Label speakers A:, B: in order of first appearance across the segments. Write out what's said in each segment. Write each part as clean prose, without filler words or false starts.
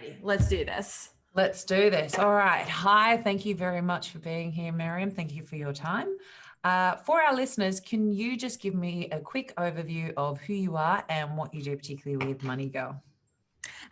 A: righty, let's do this.
B: Let's do this. All right. Hi, thank you very much for being here, Mariam. Thank you for your time. For our listeners, can you just give me a quick overview of who you are and what you do, particularly with Moneygirl?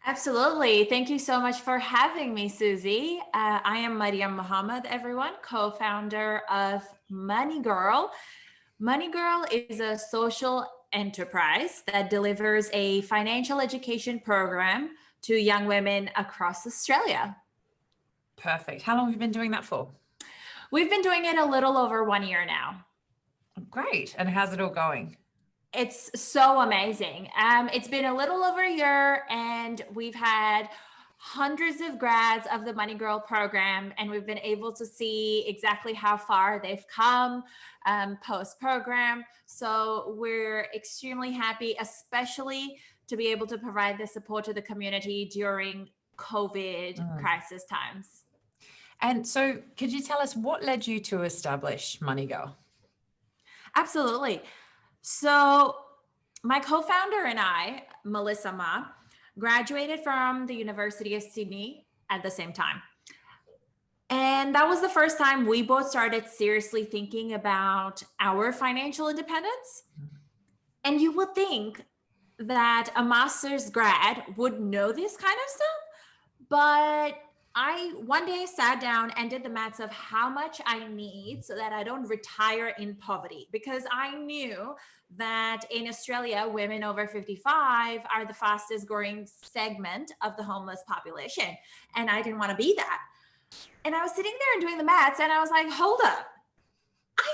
A: Absolutely. Thank you so much for having me, Susie. I am Mariam Mohammed, everyone, co-founder of Moneygirl. Moneygirl is a social enterprise that delivers a financial education program to young women across Australia.
B: Perfect. How long have you been doing that for?
A: We've been doing it a little over 1 year now.
B: Great. And how's it all going?
A: It's so amazing. It's been a little over a year and we've had hundreds of grads of the Moneygirl program, and we've been able to see exactly how far they've come post-program. So we're extremely happy, especially to be able to provide the support to the community during COVID crisis times.
B: And so could you tell us what led you to establish Moneygirl?
A: Absolutely. So my co-founder and I, Melissa Ma, graduated from the University of Sydney at the same time. And that was the first time we both started seriously thinking about our financial independence. And you would think that a master's grad would know this kind of stuff, but I one day sat down and did the maths of how much I need so that I don't retire in poverty, because I knew that in Australia, women over 55 are the fastest growing segment of the homeless population. And I didn't want to be that. And I was sitting there and doing the maths and I was like, hold up, I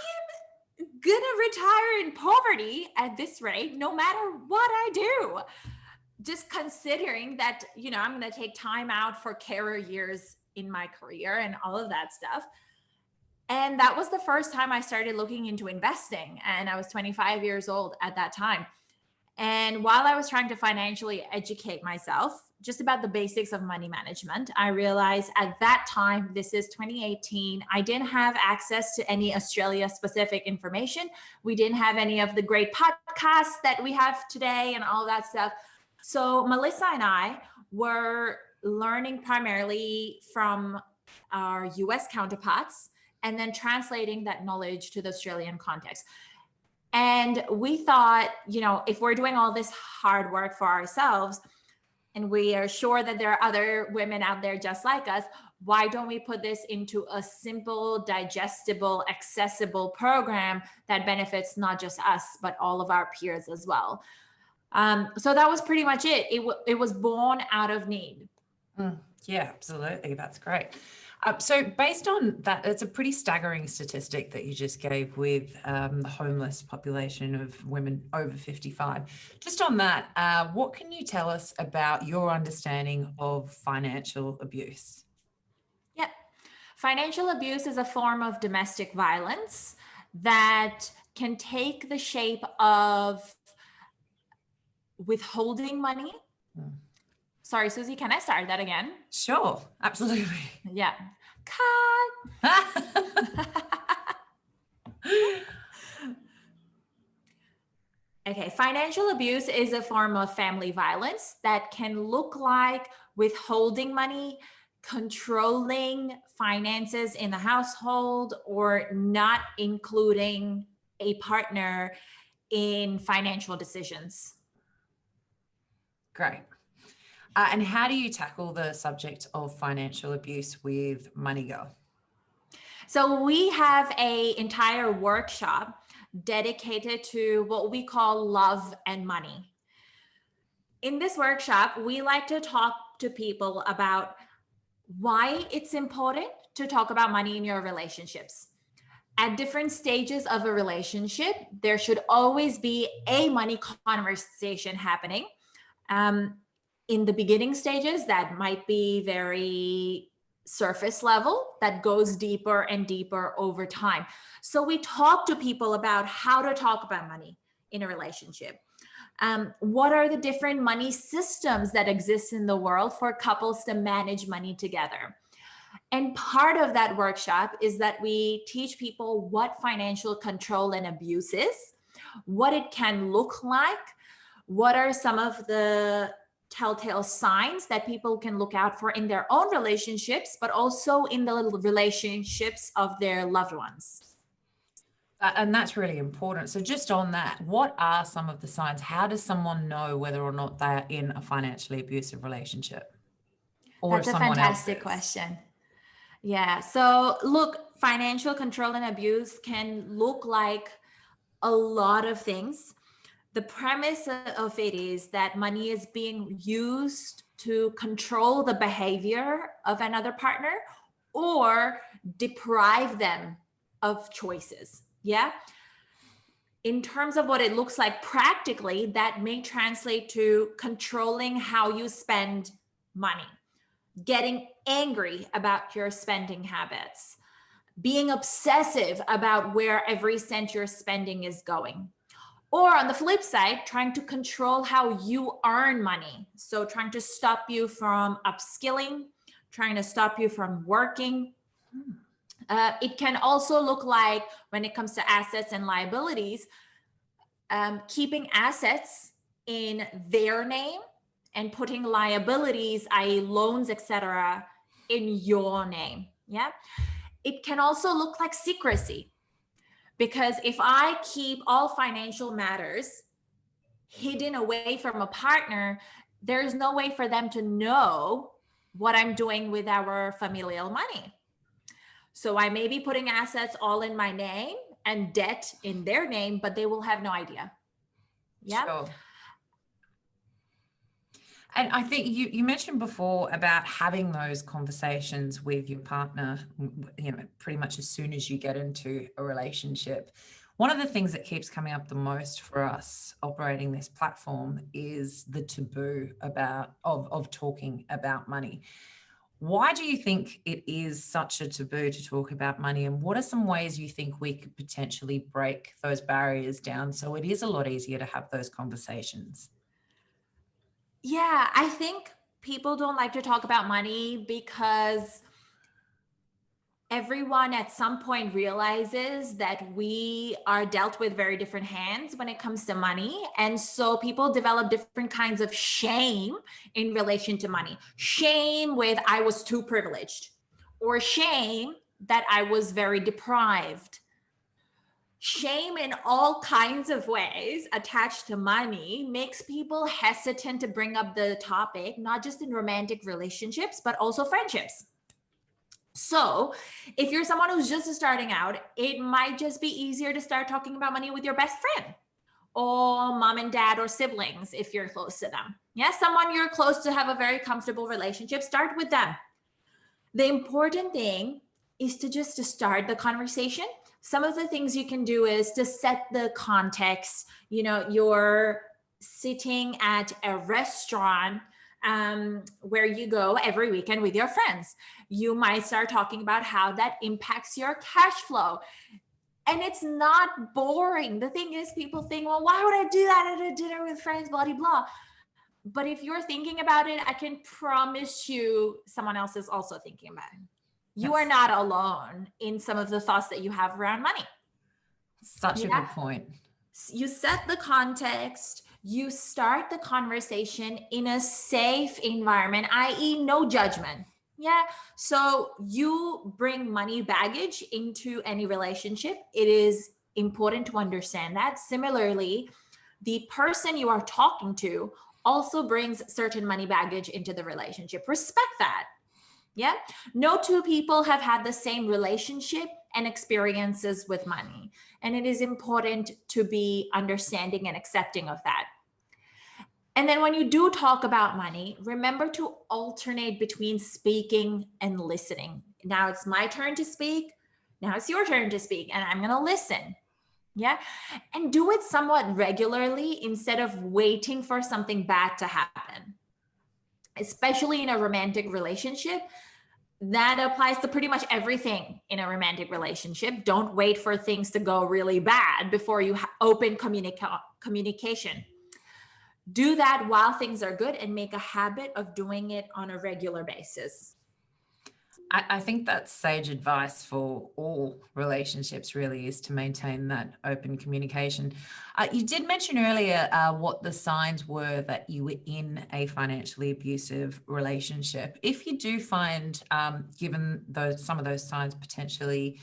A: am gonna retire in poverty at this rate, no matter what I do. Just considering that, I'm going to take time out for career years in my career and all of that stuff. And that was the first time I started looking into investing. And I was 25 years old at that time. And while I was trying to financially educate myself just about the basics of money management, I realized at that time, this is 2018, I didn't have access to any Australia specific information. We didn't have any of the great podcasts that we have today and all that stuff. So Melissa and I were learning primarily from our US counterparts and then translating that knowledge to the Australian context. And we thought, if we're doing all this hard work for ourselves and we are sure that there are other women out there just like us, why don't we put this into a simple, digestible, accessible program that benefits not just us, but all of our peers as well? So that was pretty much it. It was born out of need.
B: Yeah, absolutely. That's great. So based on that, it's a pretty staggering statistic that you just gave with the homeless population of women over 55. Just on that, what can you tell us about your understanding of financial abuse?
A: Yeah. Financial abuse is a form of domestic violence that can take the shape of withholding money. Sorry, Susie, can I start that again?
B: Sure, absolutely.
A: Yeah. Cut. Okay, financial abuse is a form of family violence that can look like withholding money, controlling finances in the household, or not including a partner in financial decisions.
B: Great. And how do you tackle the subject of financial abuse with Moneygirl?
A: So we have an entire workshop dedicated to what we call love and money. In this workshop, we like to talk to people about why it's important to talk about money in your relationships. At different stages of a relationship, there should always be a money conversation happening. In the beginning stages, that might be very surface level, that goes deeper and deeper over time. So we talk to people about how to talk about money in a relationship. What are the different money systems that exist in the world for couples to manage money together? And part of that workshop is that we teach people what financial control and abuse is, what it can look like, what are some of the telltale signs that people can look out for in their own relationships, but also in the relationships of their loved ones.
B: And that's really important. So just on that, what are some of the signs? How does someone know whether or not they're in a financially abusive relationship? Or
A: That's a
B: someone else
A: fantastic
B: is?
A: question. Yeah. So, look, financial control and abuse can look like a lot of things. The premise of it is that money is being used to control the behavior of another partner or deprive them of choices. Yeah. In terms of what it looks like practically, that may translate to controlling how you spend money, getting angry about your spending habits, being obsessive about where every cent you're spending is going. Or on the flip side, trying to control how you earn money. So trying to stop you from upskilling, trying to stop you from working. It can also look like, when it comes to assets and liabilities, keeping assets in their name and putting liabilities, i.e. loans, etc., in your name. Yeah. It can also look like secrecy, because if I keep all financial matters hidden away from a partner, there's no way for them to know what I'm doing with our familial money. So I may be putting assets all in my name and debt in their name, but they will have no idea. Yeah.
B: Sure. And I think you mentioned before about having those conversations with your partner, pretty much as soon as you get into a relationship. One of the things that keeps coming up the most for us operating this platform is the taboo of talking about money. Why do you think it is such a taboo to talk about money? And what are some ways you think we could potentially break those barriers down so it is a lot easier to have those conversations?
A: Yeah, I think people don't like to talk about money because everyone at some point realizes that we are dealt with very different hands when it comes to money. And so people develop different kinds of shame in relation to money. Shame with I was too privileged, or shame that I was very deprived. Shame in all kinds of ways attached to money makes people hesitant to bring up the topic, not just in romantic relationships, but also friendships. So, if you're someone who's just starting out, it might just be easier to start talking about money with your best friend or mom and dad or siblings if you're close to them. Yeah, someone you're close to, have a very comfortable relationship, start with them. The important thing is to start the conversation. Some of the things you can do is to set the context. You're sitting at a restaurant where you go every weekend with your friends. You might start talking about how that impacts your cash flow. And it's not boring. The thing is, people think, well, why would I do that at a dinner with friends, blah, blah, blah. But if you're thinking about it, I can promise you someone else is also thinking about it. You are not alone in some of the thoughts that you have around money.
B: Such a good point.
A: You set the context, you start the conversation in a safe environment, i.e. no judgment. Yeah. So you bring money baggage into any relationship. It is important to understand that. Similarly, the person you are talking to also brings certain money baggage into the relationship. Respect that. Yeah. No two people have had the same relationship and experiences with money. And it is important to be understanding and accepting of that. And then when you do talk about money, remember to alternate between speaking and listening. Now it's my turn to speak. Now it's your turn to speak, and I'm going to listen. Yeah. And do it somewhat regularly instead of waiting for something bad to happen. Especially in a romantic relationship, that applies to pretty much everything in a romantic relationship. Don't wait for things to go really bad before you open communication. Do that while things are good and make a habit of doing it on a regular basis.
B: I think that's sage advice for all relationships, really, is to maintain that open communication. You did mention earlier what the signs were that you were in a financially abusive relationship. If you do find, given some of those signs potentially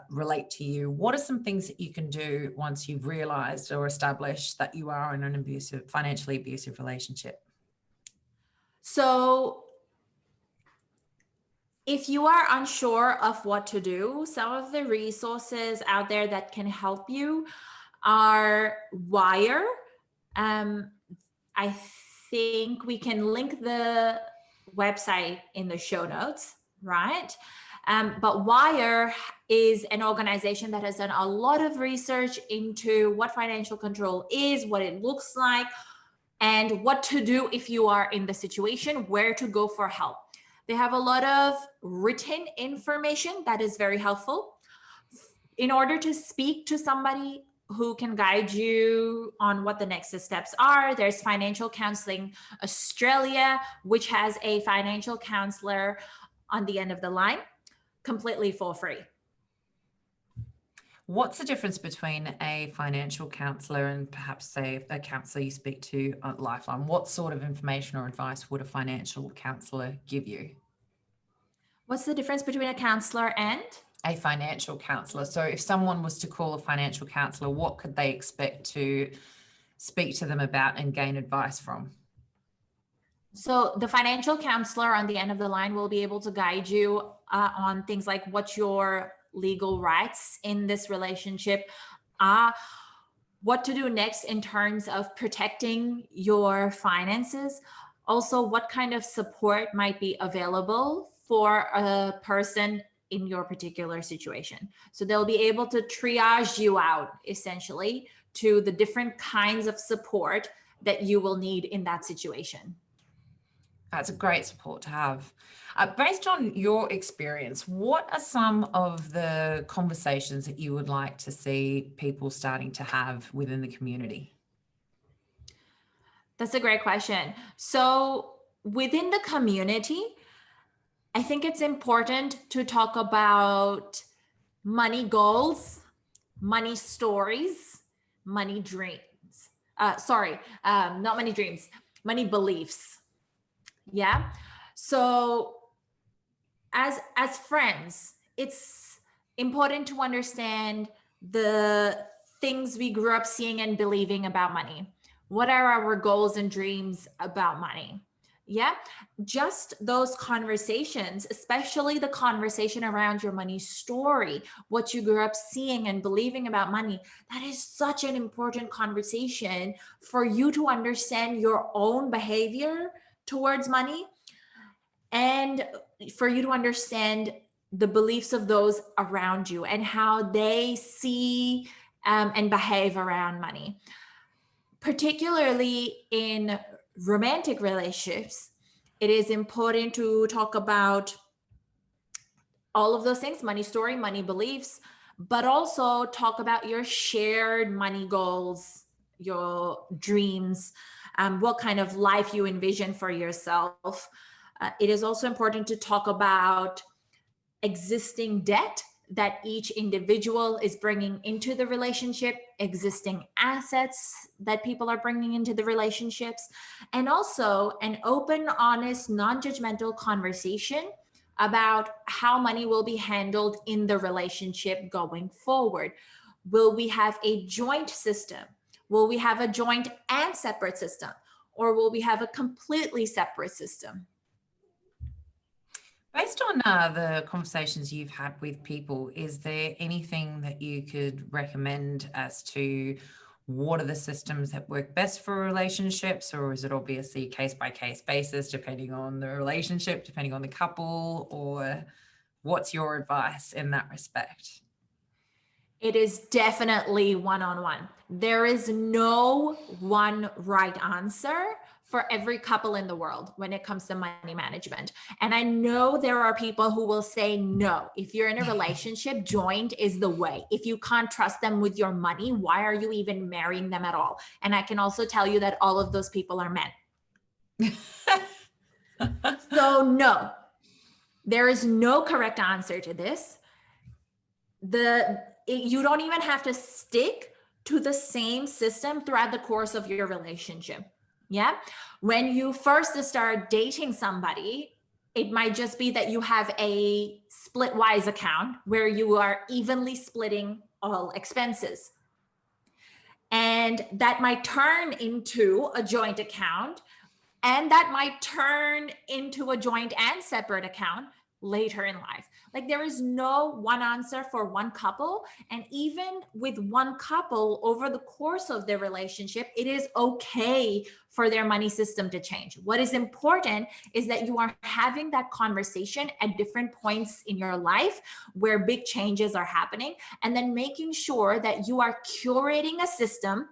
B: relate to you, what are some things that you can do once you've realized or established that you are in an financially abusive relationship?
A: So if you are unsure of what to do, some of the resources out there that can help you are Wire. I think we can link the website in the show notes, right? But Wire is an organization that has done a lot of research into what financial control is, what it looks like, and what to do if you are in the situation, where to go for help. They have a lot of written information that is very helpful. In order to speak to somebody who can guide you on what the next steps are, there's Financial Counselling Australia, which has a financial counselor on the end of the line, completely for free.
B: What's the difference between a financial counsellor and perhaps, say, a counsellor you speak to at Lifeline? What sort of information or advice would a financial counsellor give you?
A: What's the difference between a counselor and?
B: A financial counsellor. So if someone was to call a financial counsellor, what could they expect to speak to them about and gain advice from?
A: So the financial counselor on the end of the line will be able to guide you on things like what your legal rights in this relationship are, what to do next in terms of protecting your finances, also what kind of support might be available for a person in your particular situation. So they'll be able to triage you out essentially to the different kinds of support that you will need in that situation.
B: That's a great support to have. Based on your experience, what are some of the conversations that you would like to see people starting to have within the community?
A: That's a great question. So within the community, I think it's important to talk about money goals, money stories, money dreams. Not money dreams, money beliefs. Yeah. So as friends, it's important to understand the things we grew up seeing and believing about money. What are our goals and dreams about money? Yeah, just those conversations, especially the conversation around your money story, what you grew up seeing and believing about money, that is such an important conversation for you to understand your own behavior towards money and for you to understand the beliefs of those around you and how they see and behave around money. Particularly in romantic relationships, it is important to talk about all of those things, money story, money beliefs, but also talk about your shared money goals, your dreams, what kind of life you envision for yourself. It is also important to talk about existing debt that each individual is bringing into the relationship, existing assets that people are bringing into the relationships, and also an open, honest, non-judgmental conversation about how money will be handled in the relationship going forward. Will we have a joint system? Will we have a joint and separate system? Or will we have a completely separate system?
B: Based on the conversations you've had with people, is there anything that you could recommend as to what are the systems that work best for relationships, or is it obviously case by case basis, depending on the relationship, depending on the couple, or what's your advice in that respect?
A: It is definitely one-on-one. There is no one right answer for every couple in the world when it comes to money management. And I know there are people who will say, no, if you're in a relationship, joint is the way. If you can't trust them with your money, why are you even marrying them at all? And I can also tell you that all of those people are men. So no, There is no correct answer to this. You don't even have to stick to the same system throughout the course of your relationship. Yeah. When you first start dating somebody, it might just be that you have a Splitwise account where you are evenly splitting all expenses. And that might turn into a joint account, and that might turn into a joint and separate account later in life. Like, there is no one answer for one couple. And even with one couple, over the course of their relationship, it is okay for their money system to change. What is important is that you are having that conversation at different points in your life where big changes are happening, and then making sure that you are curating a system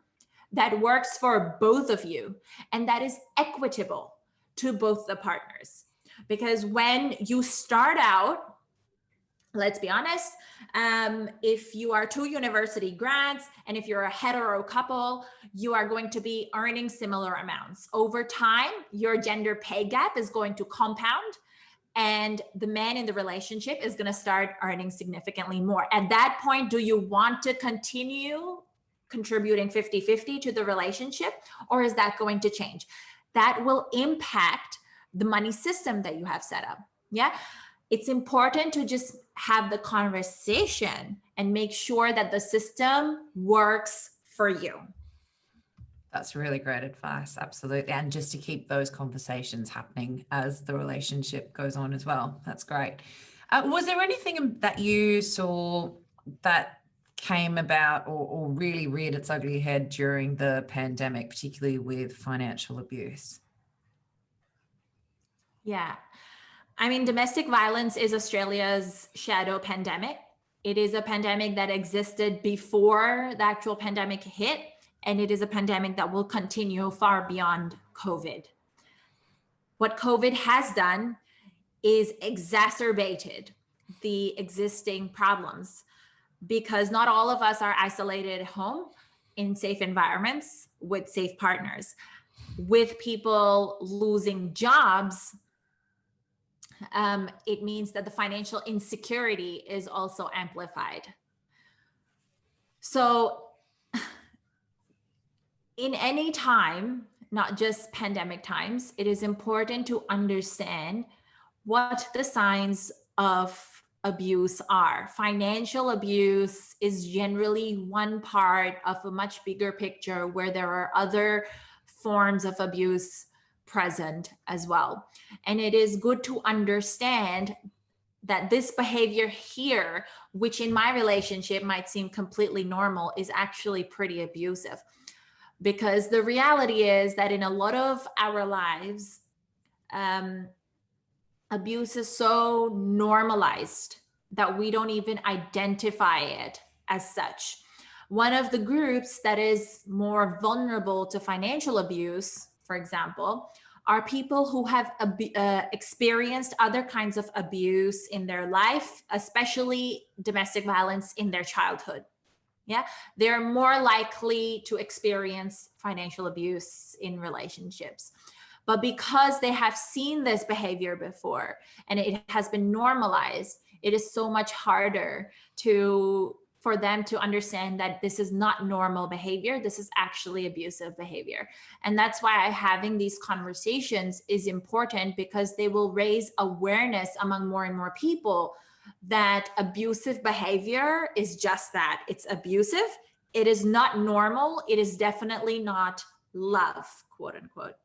A: that works for both of you and that is equitable to both the partners. Because when you start out, let's be honest, if you are two university grads and if you're a hetero couple, you are going to be earning similar amounts. Over time, your gender pay gap is going to compound, and the man in the relationship is going to start earning significantly more. At that point, do you want to continue contributing 50-50 to the relationship, or is that going to change? That will impact the money system that you have set up. Yeah. It's important to just have the conversation and make sure that the system works for you.
B: That's really great advice. Absolutely. And just to keep those conversations happening as the relationship goes on as well. That's great. Was there anything that you saw that came about or really reared its ugly head during the pandemic, particularly with financial abuse?
A: Yeah. I mean, domestic violence is Australia's shadow pandemic. It is a pandemic that existed before the actual pandemic hit, and it is a pandemic that will continue far beyond COVID. What COVID has done is exacerbated the existing problems, because not all of us are isolated at home in safe environments with safe partners. With people losing jobs, it means that the financial insecurity is also amplified. So in any time, not just pandemic times, it is important to understand what the signs of abuse are. Financial abuse is generally one part of a much bigger picture where there are other forms of abuse present as well. And it is good to understand that this behavior here, which in my relationship might seem completely normal, is actually pretty abusive. Because the reality is that in a lot of our lives, abuse is so normalized that we don't even identify it as such. One of the groups that is more vulnerable to financial abuse, for example, are people who have experienced other kinds of abuse in their life, especially domestic violence in their childhood. Yeah, they're more likely to experience financial abuse in relationships. But because they have seen this behavior before and it has been normalized, it is so much harder for them to understand that this is not normal behavior. This is actually abusive behavior. And that's why having these conversations is important, because they will raise awareness among more and more people that abusive behavior is just that. It's abusive. It is not normal. It is definitely not love, quote unquote.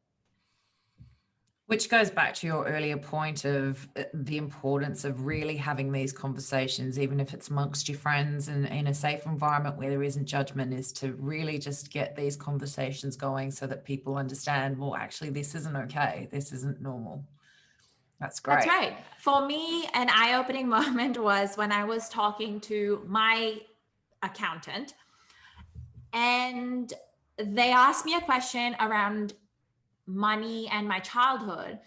B: Which goes back to your earlier point of the importance of really having these conversations, even if it's amongst your friends and in a safe environment where there isn't judgment, is to really just get these conversations going so that people understand, well, actually, this isn't okay. This isn't normal. That's great.
A: That's right. For me, an eye-opening moment was when I was talking to my accountant, and they asked me a question around money and my childhood.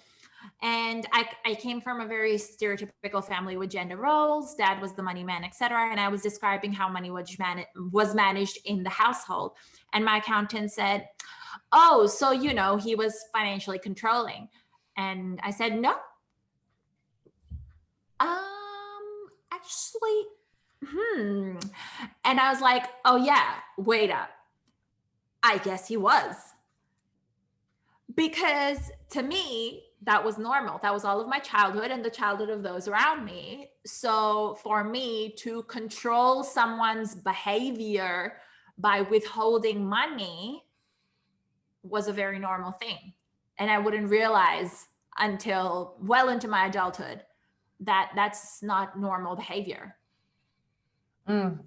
A: And I came from a very stereotypical family with gender roles. Dad was the money man, etc. And I was describing how money was managed in the household. And my accountant said, "Oh, so, he was financially controlling." And I said, "No, Actually, and I was like, oh yeah, wait up. I guess he was. Because to me, that was normal. That was all of my childhood and the childhood of those around me. So for me to control someone's behavior by withholding money was a very normal thing. And I wouldn't realize until well into my adulthood that that's not normal behavior.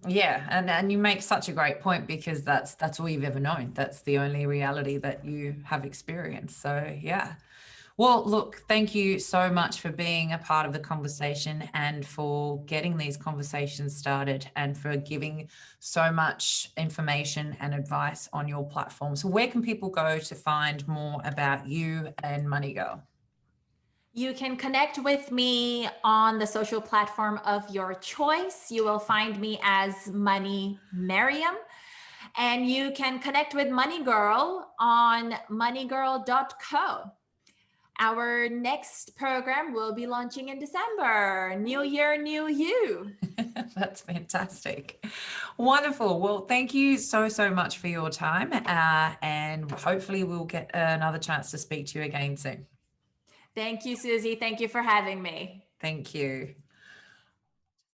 B: Yeah, and you make such a great point, because that's all you've ever known. That's the only reality that you have experienced. So yeah. Well, look, thank you so much for being a part of the conversation and for getting these conversations started and for giving so much information and advice on your platform. So where can people go to find more about you and Moneygirl?
A: You can connect with me on the social platform of your choice. You will find me as Money Mariam. And you can connect with Moneygirl on moneygirl.co. Our next program will be launching in December. New year, new you.
B: That's fantastic. Wonderful. Well, thank you so, so much for your time. And hopefully we'll get another chance to speak to you again soon.
A: Thank you, Susie. Thank you for having me.
B: Thank you.